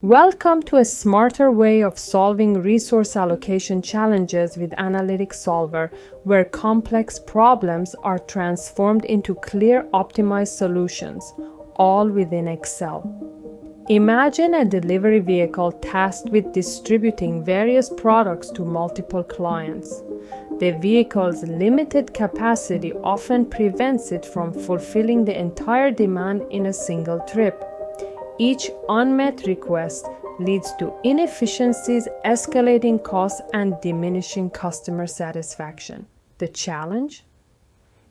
Welcome to a smarter way of solving resource allocation challenges with Analytic Solver, where complex problems are transformed into clear, optimized solutions, all within Excel. Imagine a delivery vehicle tasked with distributing various products to multiple clients. The vehicle's limited capacity often prevents it from fulfilling the entire demand in a single trip. Each unmet request leads to inefficiencies, escalating costs, and diminishing customer satisfaction. The challenge?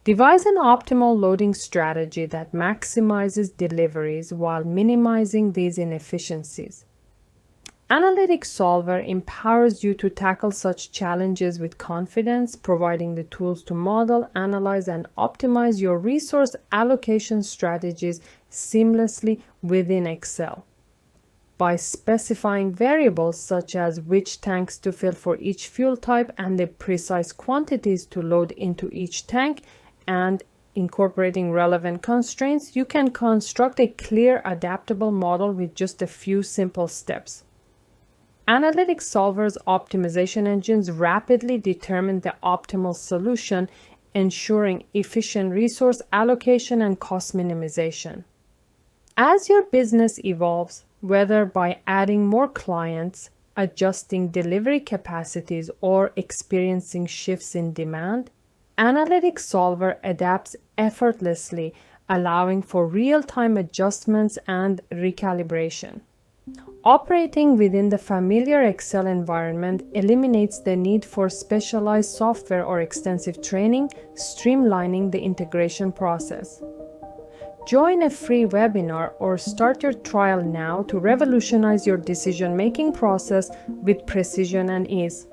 Devise an optimal loading strategy that maximizes deliveries while minimizing these inefficiencies. Analytic Solver empowers you to tackle such challenges with confidence, providing the tools to model, analyze, and optimize your resource allocation strategies seamlessly within Excel. By specifying variables such as which tanks to fill for each fuel type and the precise quantities to load into each tank, and incorporating relevant constraints, you can construct a clear, adaptable model with just a few simple steps. Analytic Solver's optimization engines rapidly determine the optimal solution, ensuring efficient resource allocation and cost minimization. As your business evolves, whether by adding more clients, adjusting delivery capacities, or experiencing shifts in demand, Analytic Solver adapts effortlessly, allowing for real-time adjustments and recalibration. Operating within the familiar Excel environment eliminates the need for specialized software or extensive training, streamlining the integration process. Join a free webinar or start your trial now to revolutionize your decision-making process with precision and ease.